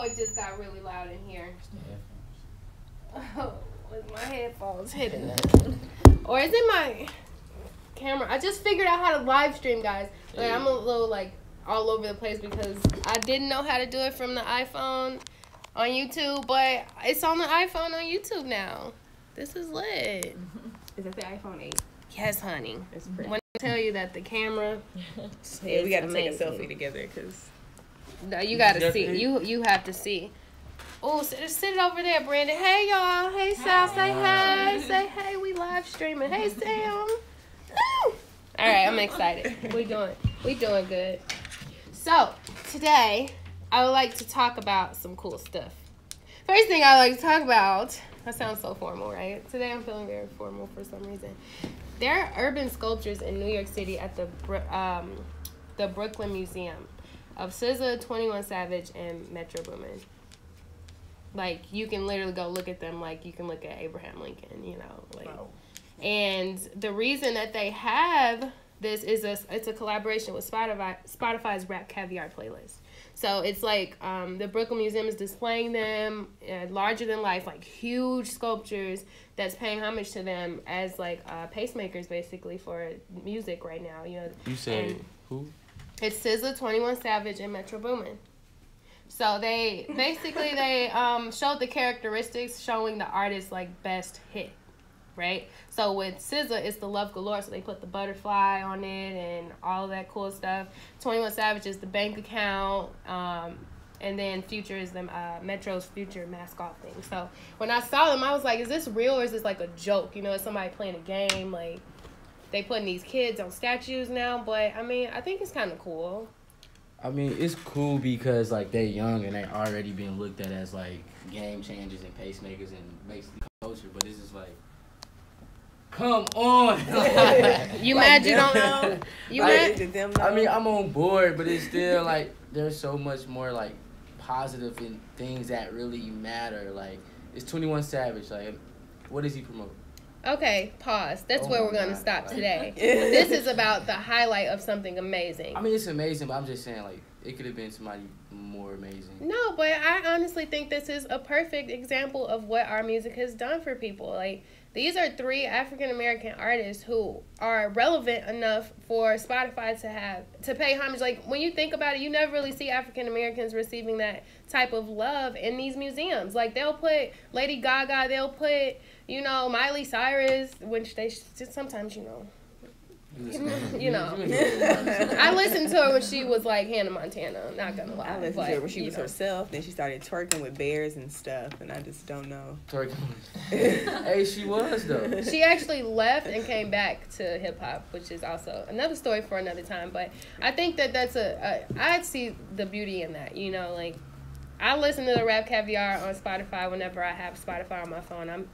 it just got really loud in here. Oh, was my headphones hitting it? Or is it my camera? I just figured out how to live stream, guys. Like, I'm a little, like, all over the place because I didn't know how to do it from the iPhone on YouTube, but it's on the iPhone on YouTube now. This is lit. Is that the iPhone 8? Yes, honey. It's pretty. When I tell you that the camera Yeah, we got to take a amazing. selfie together because... No, you got to see. You have to see. Oh, sit it over there, Brandon. Hey, y'all. Hey, Sal. Say hey. Say hey. We live streaming. Hey, Sam. Woo! All right, I'm excited. We doing good. So, today, I would like to talk about some cool stuff. First thing I like to talk about, that sounds so formal, right? Today I'm feeling very formal for some reason. There are urban sculptures in New York City at the Brooklyn Museum of SZA, 21 Savage, and Metro Boomin. Like, you can literally go look at them like you can look at Abraham Lincoln, you know. Like, wow. And the reason that they have this is it's a collaboration with Spotify's Rap Caviar playlist. So it's like the Brooklyn Museum is displaying them larger than life, like huge sculptures that's paying homage to them as like pacemakers basically for music right now. You know. You say who? It's SZA, 21 Savage, and Metro Boomin. So they basically showed the characteristics showing the artist's like best hit. Right? So with SZA, it's the Love Galore, so they put the butterfly on it and all of that cool stuff. 21 Savage is the bank account, and then Future is the Metro's Future mascot thing. So when I saw them, I was like, is this real or is this like a joke? You know, is somebody playing a game? Like, they putting these kids on statues now, but I mean, I think it's kind of cool. I mean, it's cool because, like, they young and they already being looked at as, like, game changers and pacemakers and basically culture, but it's just like, come on. You mad you don't know? You like, mad? I mean, I'm on board, but it's still, like, there's so much more, like, positive in things that really matter. Like, it's 21 Savage. Like, what does he promote? Okay, pause. That's where we're going to stop today. This is about the highlight of something amazing. I mean, it's amazing, but I'm just saying, like, it could have been somebody more amazing. No, but I honestly think this is a perfect example of what our music has done for people. Like, these are 3 African-American artists who are relevant enough for Spotify to pay homage. Like, when you think about it, you never really see African-Americans receiving that type of love in these museums. Like, they'll put Lady Gaga, they'll put, you know, Miley Cyrus, which they sometimes, you know. You know, I listened to her when she was like Hannah Montana. Not gonna lie. I listened to her when she was herself. Then she started twerking with bears and stuff, and I just don't know. Twerking. Hey, she was though. She actually left and came back to hip hop, which is also another story for another time. But I think that's I see the beauty in that. You know, like, I listen to the Rap Caviar on Spotify whenever I have Spotify on my phone.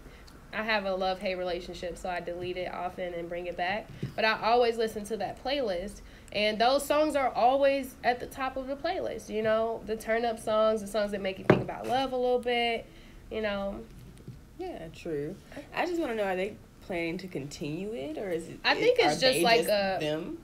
I have a love-hate relationship, so I delete it often and bring it back. But I always listen to that playlist, and those songs are always at the top of the playlist, you know? The turn-up songs, the songs that make you think about love a little bit, you know? Yeah, true. I just want to know, are they planning to continue it, or is it... I think it's just like them?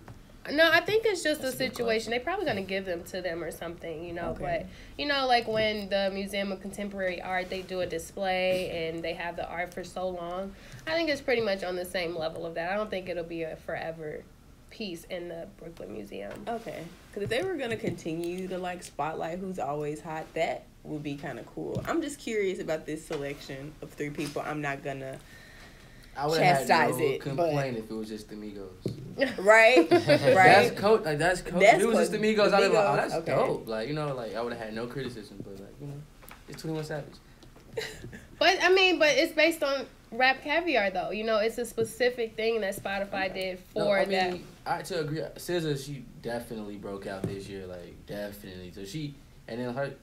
No, I think it's just a situation. They're probably going to give them to them or something, you know. Okay. But, you know, like when the Museum of Contemporary Art, they do a display and they have the art for so long. I think it's pretty much on the same level of that. I don't think it'll be a forever piece in the Brooklyn Museum. Okay. Because if they were going to continue to, like, spotlight who's always hot, that would be kind of cool. I'm just curious about this selection of 3 people. I'm not going to... I would have had no complaint if it was just the Migos. Right? That's coach. Like, that's coach. If it was just the Migos, I'd be like, oh, that's dope. Like, you know, like, I would have had no criticism. But, like, you know, it's 21 Savage. But, I mean, it's based on Rap Caviar, though. You know, it's a specific thing that Spotify did for that. I to agree. SZA, she definitely broke out this year. Like, definitely. So and then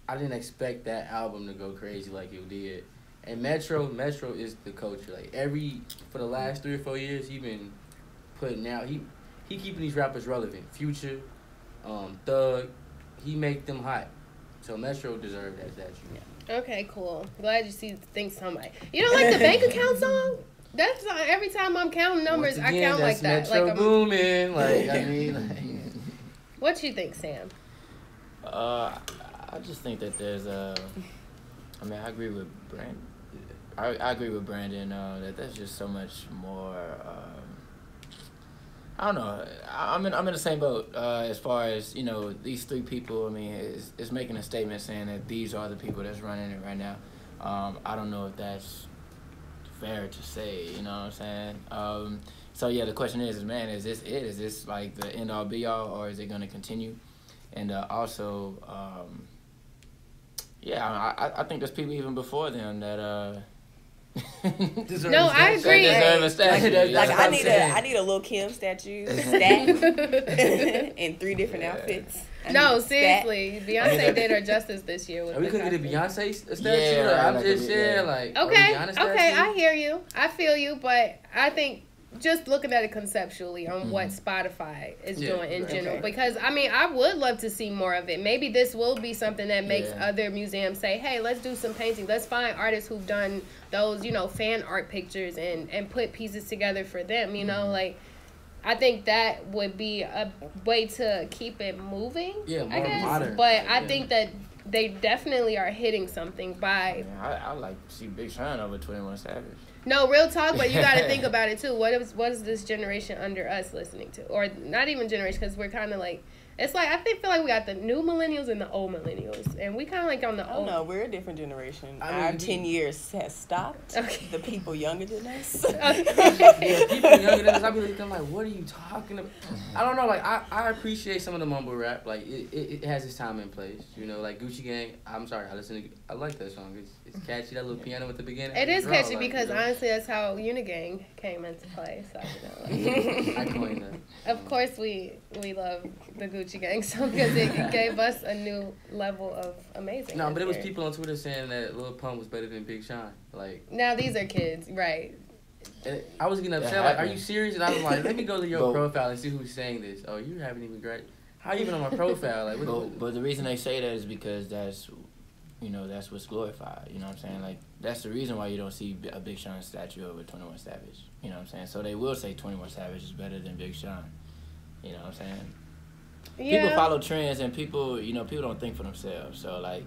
I didn't expect that album to go crazy like it did. And Metro is the culture. Like, for the last 3 or 4 years, he been putting out, he keeping these rappers relevant. Future, Thug, he make them hot. So Metro deserved that statue. Yeah. Okay, cool. Glad you think somebody. You don't like the bank account song? That's every time I'm counting numbers, I count like that. Metro like Boomin. Like, I mean, like. What you think, Sam? I just think that there's I mean, I agree with Brandon. I agree with Brandon that there's just so much more. I don't know. I'm in the same boat as far as, you know, these three people. I mean, it's making a statement saying that these are the people that's running it right now. I don't know if that's fair to say. You know what I'm saying? So yeah, the question is, man, is this it? Is this like the end all be all, or is it going to continue? And also, yeah, I think there's people even before them that No, I agree. Deserve a statue. Like I need a Lil Kim statue stacked in 3 different outfits. No, seriously, Beyonce did her justice this year with we the could get a costume. Beyonce statue. Yeah, I'm like just a- saying, yeah. like Okay, Rihanna okay, statue. I hear you. I feel you, but I think just looking at it conceptually on what Spotify is Yeah, doing in right. general, Okay. because I mean, I would love to see more of it. Maybe this will be something that makes Yeah. other museums say, "Hey, let's do some painting. Let's find artists who've done those, you know, fan art pictures and put pieces together for them." You know, like I think that would be a way to keep it moving. Yeah, I more guess. modern. But I Yeah. think that they definitely are hitting something by. I like to see Big Sean over 21 Savage. No, real talk, but you got to think about it too. What is this generation under us listening to, or not even generation? Because we're kind of like, it's like feel like we got the new millennials and the old millennials, and we kind of like on the I don't old. know. We're a different generation. I mean, Our 10 years has stopped. Okay. The people younger than us. Yeah, people younger than us, I be looking like, what are you talking about? I don't know, like, I appreciate some of the mumble rap. Like, it has its time and place. You know, like Gucci Gang, I like that song. It's catchy, that little piano at the beginning. It is Draw, catchy like, because you know. honestly, that's how Unigang came into play. So you know, I coined that. of course we love the Gucci Gang song because it gave us a new level of amazing. No, but it was people on Twitter saying that Lil Pump was better than Big Sean. Like, Now these are kids, right? and I was getting upset. That Like, are happened. you serious? And I was like, let me go to your But- profile and see who's saying this. Oh, you haven't even great. How you even on my profile? Like, But the reason they say that is because that's what's glorified. You know what I'm saying? Like, that's the reason why you don't see a Big Sean statue over 21 Savage. You know what I'm saying? So they will say 21 Savage is better than Big Sean. You know what I'm saying? Yeah. People follow trends, and people don't think for themselves. So like,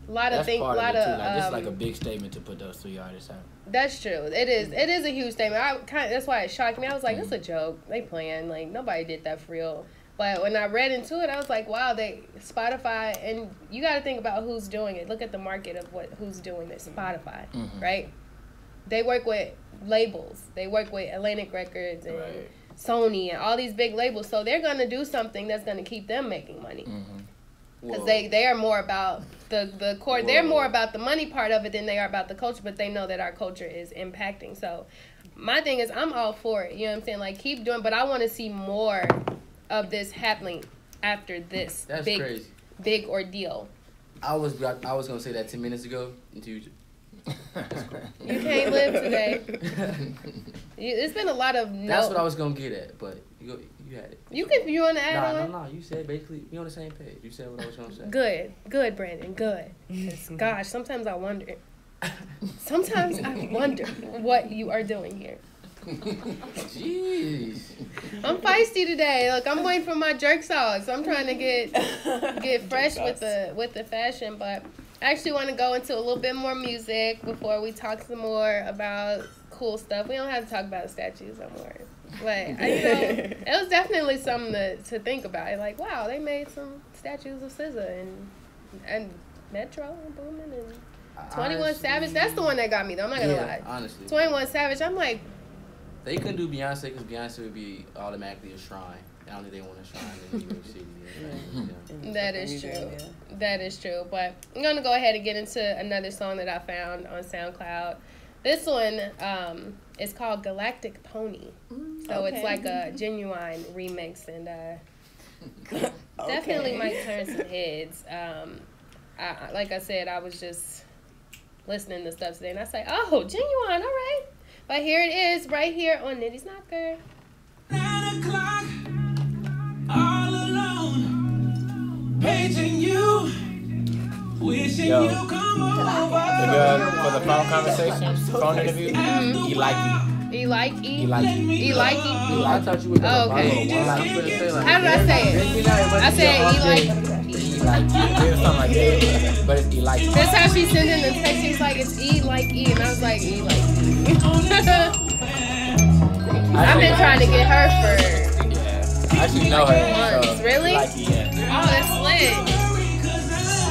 A lot of that's things, a part lot of it too. of Like, this is like a big statement to put those 3 artists out. That's true. It is. It is a huge statement. That's why it shocked me. I was like, it's a joke. They playing. Like nobody did that for real. But when I read into it, I was like, wow, Spotify, and you got to think about who's doing it. Look at the market of who's doing this. Spotify, right? They work with labels. They work with Atlantic Records and Right. Sony and all these big labels. So they're gonna do something that's gonna keep them making money. Because they are more about the core. They're more about the money part of it than they are about the culture. But they know that our culture is impacting. So my thing is, I'm all for it. You know what I'm saying? Like keep doing, but I want to see more of this happening after this That's crazy. big ordeal. I was gonna say that 10 minutes ago. Until you You can't live today. It's been a lot of no. That's what I was gonna get at, but you had it. You want to add on? No. You said basically we on the same page. You said what I was gonna say. Good, Brandon, good. 'Cause, gosh, sometimes I wonder. Sometimes I wonder what you are doing here. Jeez. I'm feisty today. Look, I'm waiting for my jerk sauce. I'm trying to get fresh with the fashion, but I actually want to go into a little bit more music before we talk some more about cool stuff. We don't have to talk about statues somewhere. But it was definitely something to think about. Like, wow, they made some statues of SZA and Metro and Boomin' and 21 Savage. That's the one that got me though. I'm not gonna lie. Honestly. 21 Savage. I'm like, They couldn't do Beyonce because Beyonce would be automatically a shrine. I don't think they want a shrine in New York City. Yeah. that is true. That is true. But I'm gonna go ahead and get into another song that I found on SoundCloud. This one is called Galactic Pony. So it's like a genuine remix and definitely might turn some heads. Like I said, I was just listening to stuff today and I say, oh, genuine, all right. But here it is, right here on Nitty's Knocker. 9 o'clock, all alone, paging you, wishing Yo. you come over. For the phone conversation, phone interview, Eliki. I thought you were Oh, okay. Eliki. How did I say it? I said Eliki. like or something like that. But it's Eliki. That's how she sent in the text. She's like, it's E like E. And I was like, E like E. I've been trying to get her for... Yeah. I actually know her. months. So, Really? Eliki, yeah. Oh, that's lit.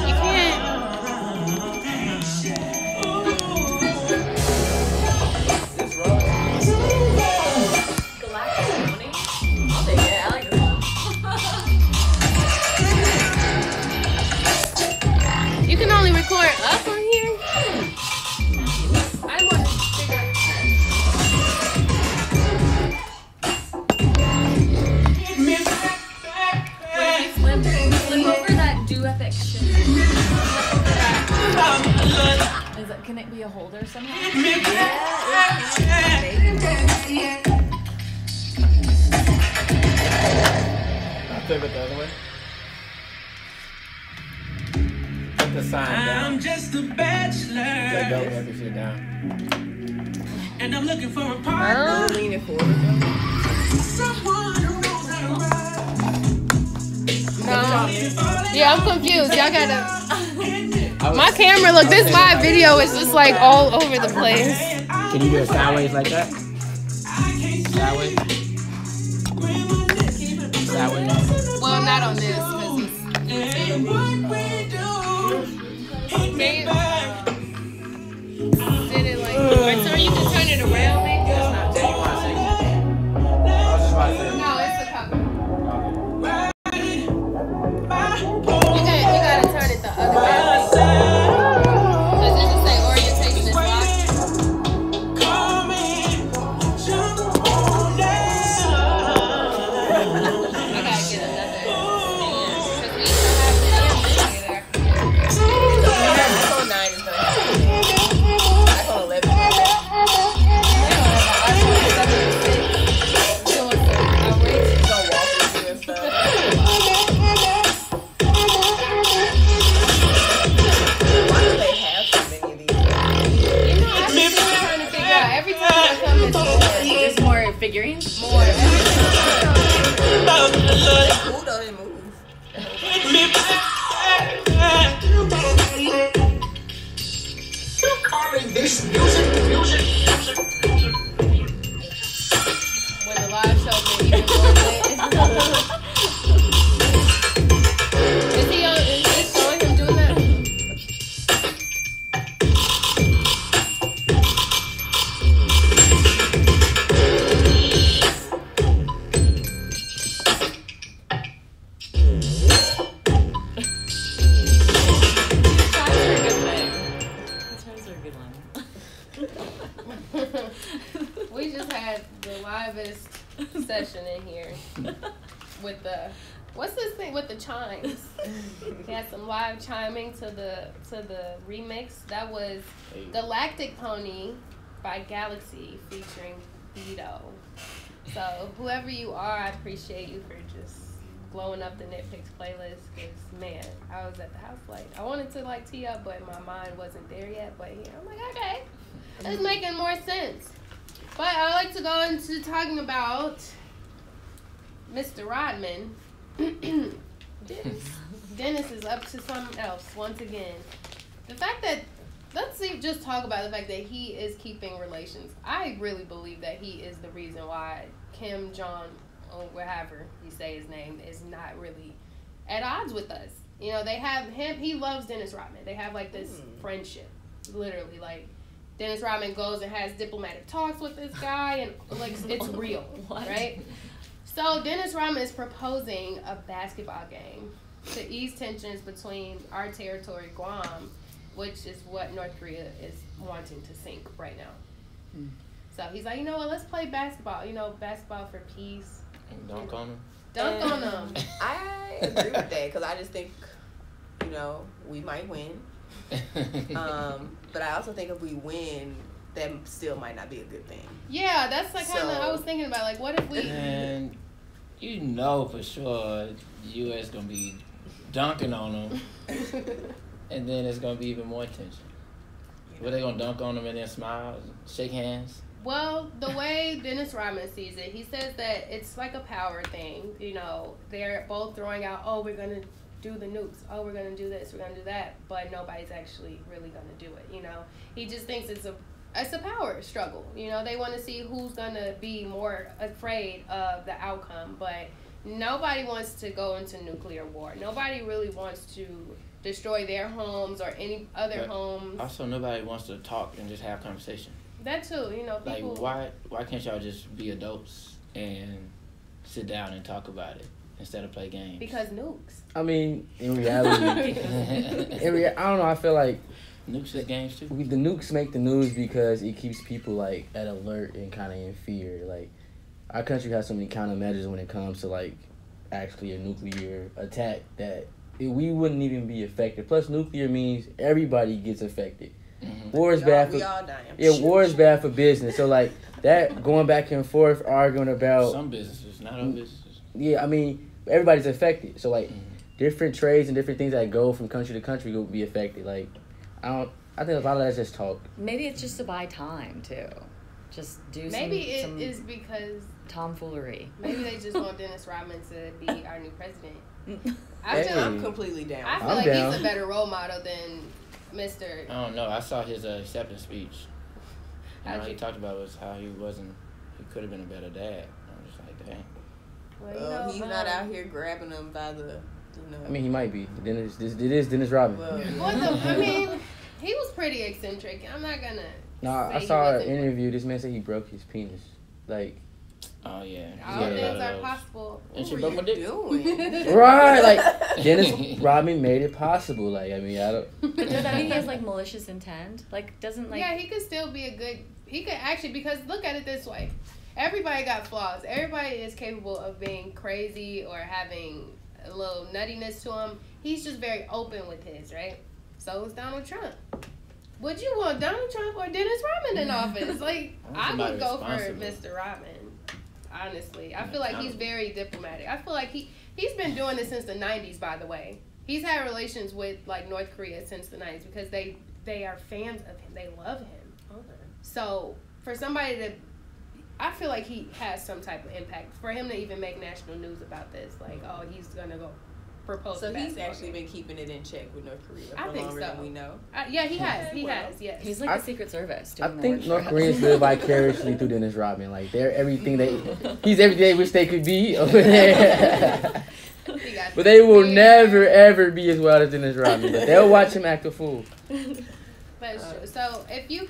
You can't... You can only record up on here? I want to figure out. Flip over that do FX shit. Can it be a holder somehow? I'll flip it the other way. Put the sign down. I'm just a bachelor, That belt and everything down. and I'm looking for a partner. Lean it forward. Someone who knows how to ride. No. Yeah, I'm confused. Y'all gotta. My camera, look, this live video is just like all over the place. Can you do it sideways like that? Sideways? Sideways? Well, not on this, because it's. Okay. Did it like. So you can turn it around, maybe? That's not that you want to say. I was just about to say. No, it's the cover. You gotta turn it the other way. Does it just say orientation is locked? I gotta get another. Because we still have the iPhone 9 is gonna have iPhone 11. It's gonna walk with you and stuff. Why do they have so many of these? You know, I've been trying to figure out. Every time I come, it's more. There's more figurines. More. Every time Cool though, they move. when the live show get even more lit. Is he on? Is it showing him doing that? Chimes are a good one. We just had the livest session in here with the what's this thing with the chimes? We had some live chiming to the remix. That was Galactic Pony by Galaxy featuring Beto. So whoever you are, I appreciate you for just blowing up the Nitpicks playlist. Cause man, I was at the house like I wanted to like tee up, but my mind wasn't there yet. But here I'm like, okay, it's making more sense. But I like to go into talking about Mr. Rodman. Dennis is up to something else once again. The fact that just talk about the fact that he is keeping relations. I really believe that he is the reason why Kim Jong, or whatever you say his name, is not really at odds with us. You know, they have him. He loves Dennis Rodman. They have like this friendship, literally. Like Dennis Rodman goes and has diplomatic talks with this guy, and like it's real, right? So Dennis Rodman is proposing a basketball game to ease tensions between our territory, Guam, which is what North Korea is wanting to sink right now. So he's like, you know what, let's play basketball. You know, basketball for peace. Dunk on him. Dunk on them. I agree with that because I just think, you know, we might win. But I also think if we win, that still might not be a good thing. Yeah, that's like kind of, I was thinking about, like, what if we... And you know for sure U.S. going to be dunking on them. And then it's going to be even more tension. What, they going to dunk on them and then smile, shake hands? Well, the way Dennis Rodman sees it, he says that it's like a power thing. You know, they're both throwing out, oh, we're going to do the nukes. Oh, we're gonna do this, we're gonna do that, but nobody's actually really gonna do it. You know, he just thinks it's a power struggle. You know, they want to see who's gonna be more afraid of the outcome, but nobody wants to go into nuclear war. Nobody really wants to destroy their homes or any other homes. Also, nobody wants to talk and just have conversation. That too, you know, people. Like, why can't y'all just be adults and sit down and talk about it instead of play games? Because nukes. I mean, in reality, I don't know. I feel like nukes is games too. The nukes make the news because it keeps people like at alert and kind of in fear. Like, our country has so many countermeasures when it comes to like actually a nuclear attack that we wouldn't even be affected. Plus, nuclear means everybody gets affected. Mm-hmm. War is bad for war is bad for business. So like that going back and forth arguing about some businesses, not all businesses. Yeah, I mean everybody's affected. So like different trades and different things that go from country to country will be affected. Like I think a lot of that's just talk. Maybe it's just to buy time too. Just do maybe some it is because tomfoolery. Maybe they just want Dennis Rodman to be our new president. I'm completely down. I feel like he's a better role model than Mr. I don't know. I saw his acceptance speech. And all he talked about was how he could have been a better dad. I'm just like, dang. Well, he's not out here grabbing them by the, I mean, he might be. It is Dennis Rodman. I mean, he was pretty eccentric. I'm not gonna. No, I saw an interview. This man said he broke his penis. Like. Oh yeah. All things are possible. And she broke my dick. Right, like Dennis Rodman made it possible. Like, I mean, I don't. But does that mean he has like malicious intent? Like, doesn't like. Yeah, he could still be a good. He could actually, because look at it this way, everybody got flaws. Everybody is capable of being crazy or having a little nuttiness to him. He's just very open with his, right? So is Donald Trump. Would you want Donald Trump or Dennis Rodman in office? Like, I would go for Mr. Rodman. Honestly, I feel like he's very diplomatic. I feel like he's been doing this since the 90s, by the way. He's had relations with like North Korea since the 90s because they are fans of him. They love him. Okay. So for somebody to, I feel like he has some type of impact. For him to even make national news about this, like, oh, he's gonna go propose. So he's actually been keeping it in check with North Korea for longer than we know. Yeah, he has. He has. Yes. He's like the Secret Service. I think North Koreans live vicariously through Dennis Rodman. Like they're everything he's everything they wish they could be over there. But they will never ever be as wild as Dennis Rodman. But they'll watch him act a fool. That's true. So if you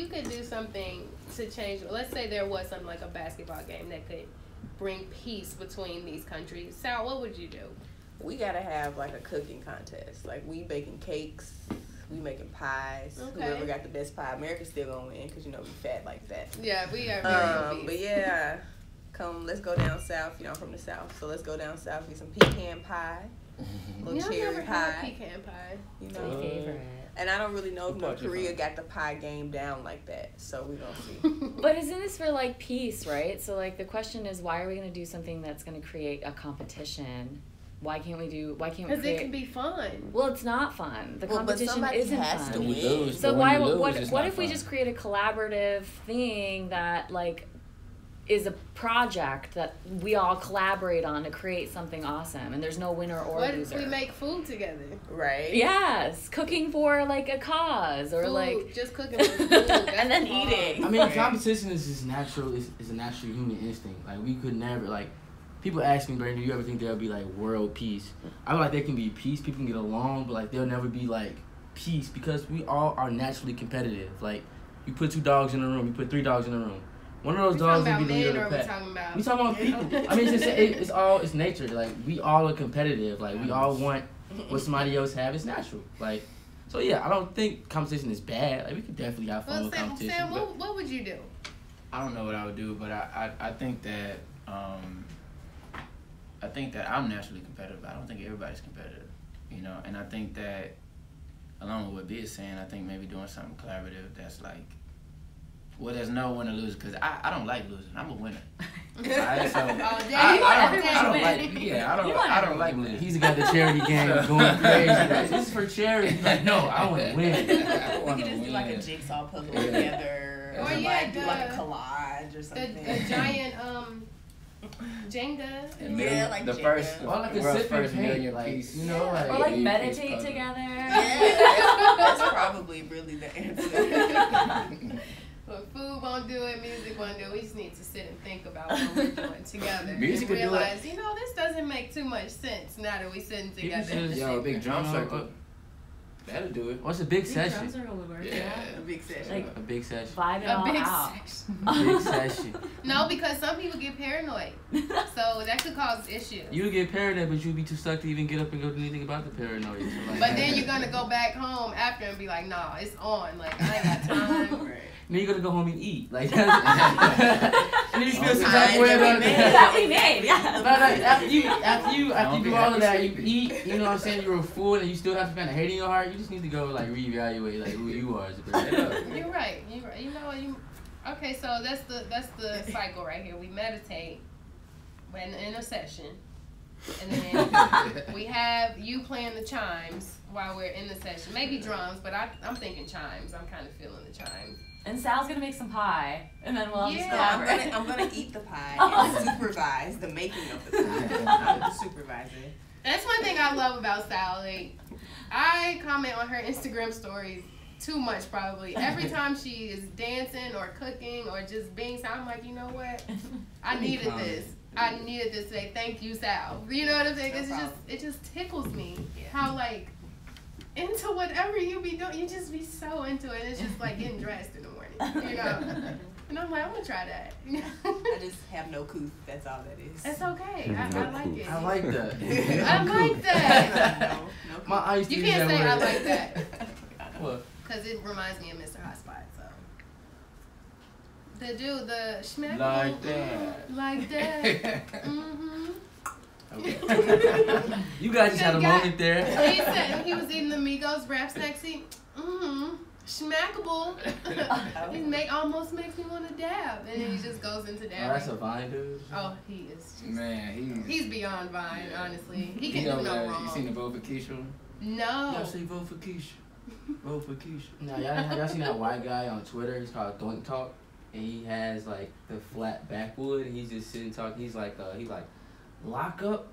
could do something to change, let's say there was something like a basketball game that could bring peace between these countries, Sal, what would you do? We gotta have like a cooking contest. Like we baking cakes, we making pies. Okay. Whoever got the best pie, America's still gonna win because we fat like that. Yeah, we are very obese. But yeah, let's go down south. I'm from the south, so let's go down south. Get some pecan pie, little cherry pie. Pecan pie. My favorite. And I don't really know if North Korea got the pie game down like that, so we don't see. But isn't this for like peace, right? So like the question is, why are we gonna do something that's gonna create a competition? Why can't we create... Because it can be fun. Well, it's not fun. The competition isn't fun. To win. So what if we just create a collaborative thing that like is a project that we all collaborate on to create something awesome, and there's no winner or loser. What if we make food together? Right. Yes, cooking for like a cause or food, like just cooking for food and then eating. I mean, competition is just natural. Is a natural human instinct. Like we could never like. People ask me, Brandon, do you ever think there'll be like world peace? I feel like there can be peace, people can get along, but like there'll never be like peace because we all are naturally competitive. Like you put 2 dogs in a room, you put 3 dogs in a room. One of those dogs will be the leader of the pack. We talking about people. I mean, it's nature. Like we all are competitive. Like we all want what somebody else have. It's natural. Like so, yeah. I don't think competition is bad. Like we could definitely have fun with competition. Sam, what would you do? I don't know what I would do, but I think that I'm naturally competitive. I don't think everybody's competitive, and I think that along with what B is saying, I think maybe doing something collaborative that's like, well, there's no winner lose because I don't like losing. I'm a winner. Right? So I don't like losing. He's got the charity game going crazy. This is for charity. Like, no, I want to win. We could just do like a jigsaw puzzle together, or do like a collage or something. A giant Jenga. Yeah, like the Jenga. first, Or like a world's sip and first paint, million like, piece. you know, like. Or like Million piece meditate puzzle. together. Yeah, that's probably really the answer. But food won't do it, music won't do it. We just need to sit and think about what we're doing together. Music and could do it. realize, you know, this doesn't make too much sense now that we're sitting together. should- Yo, a big drum circle. That'll do it. What's a big Big session? drum circle would work. Yeah. A big session. Like, A big session. vibe it A all big out. session. A big session. No, because some people get paranoid. So that could cause issues. You get paranoid, but you'd be too stuck to even get up and go do anything about the paranoia. So like, But then you're gonna go back home after and be like, nah, it's on. Like, I ain't got time. Right. then you're gonna go home and eat. Like, and then you feel some type of way about That it. we made, yeah. No, like, after you Don't do be all of that, happy. you eat, you know what I'm saying, you're a fool and you still have to kind of hate in your heart, you just need to go, like, reevaluate, like, who you are as a person. You're right. You're right. You know what? Okay, so that's the cycle right here. We meditate when in a session. And then we have you playing the chimes while we're in the session. Maybe drums, but I'm thinking chimes. I'm kind of feeling the chimes. And Sal's gonna make some pie, and then we'll just Yeah, collaborate. I'm gonna eat the pie and supervise the making of the pie. I'm the supervisor. That's one thing I love about Sal. Like, I comment on her Instagram stories too much probably. Every time she is dancing or cooking or just being Sal, I'm like, you know what? I needed this. I needed this today. Thank you, Sal. You know what I'm saying? 'Cause it just tickles me how like into whatever you be doing, you just be so into it. It's just like getting dressed in the morning, you know. And I'm like, I'm gonna try that. I just have no couth. That's all that is. It's okay. I like it. I like that. I like that. No My eyes You use can't that say I word. like that. What? Because it reminds me of Mr. Hotspot, so. The dude, the schmack. Like that. Like that. Mm-hmm. Okay. You guys just had a moment there. He said he was eating the Migos rap sexy. Mm-hmm. Schmackable. He almost makes me want to dab. And then he just goes into Oh, dabbing. that's a Vine dude? Oh, he is just. Man, He's beyond Vine, honestly. He he can do over no there. wrong. You seen the vote for Keisha? No. Y'all say vote for Keisha. Vote for Keisha. No, y'all seen that white guy on Twitter? He's called Doink Talk. And he has like the flat backwood and he's just sitting talking. He's like lock up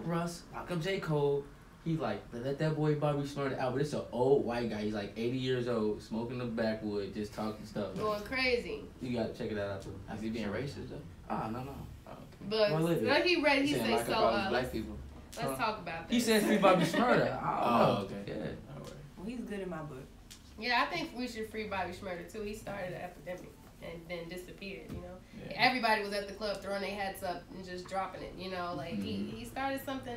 Russ, lock up J. Cole. He like let that boy Bobby snort it out. But it's an old white guy. He's like 80 years old, smoking the backwood, just talking stuff. Going crazy. You gotta check it out too. Is he being racist though? Ah, no. Oh, okay. But Well, look, now he ready. He Saying say like so. about black Let's people. talk about this. He said free Bobby Shmurda. Oh, okay. Yeah. Alright. Well, he's good in my book. Yeah, I think we should free Bobby Shmurda too. He started an epidemic and then disappeared, you know. Yeah. Everybody was at the club throwing their hats up and just dropping it, you know. Like he started something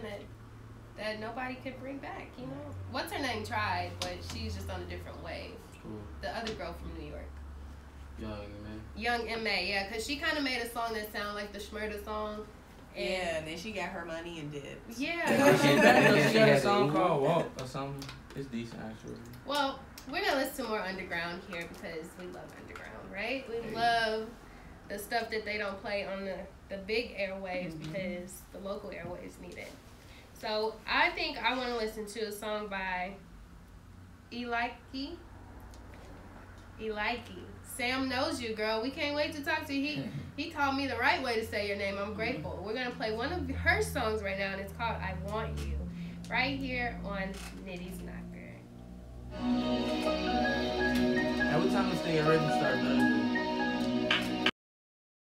that nobody could bring back, you know. What's her name tried, but she's just on a different wave. Cool. The other girl from New York. Young man. Young M.A., yeah, because she kind of made a song that sounded like the Shmurda song. And Yeah, and then she got her money and did. yeah. She got a song called Walk or something. It's decent actually. Well, we're going to listen to more underground here because we love underground, right? We love the stuff that they don't play on the big airwaves because the local airwaves need it. So I think I want to listen to a song by Eliki. Sam knows you, girl. We can't wait to talk to you. He taught me the right way to say your name. I'm grateful. We're going to play one of her songs right now, and it's called I Want You, right here on Nitty's Knocker. Every time this thing already starts, man.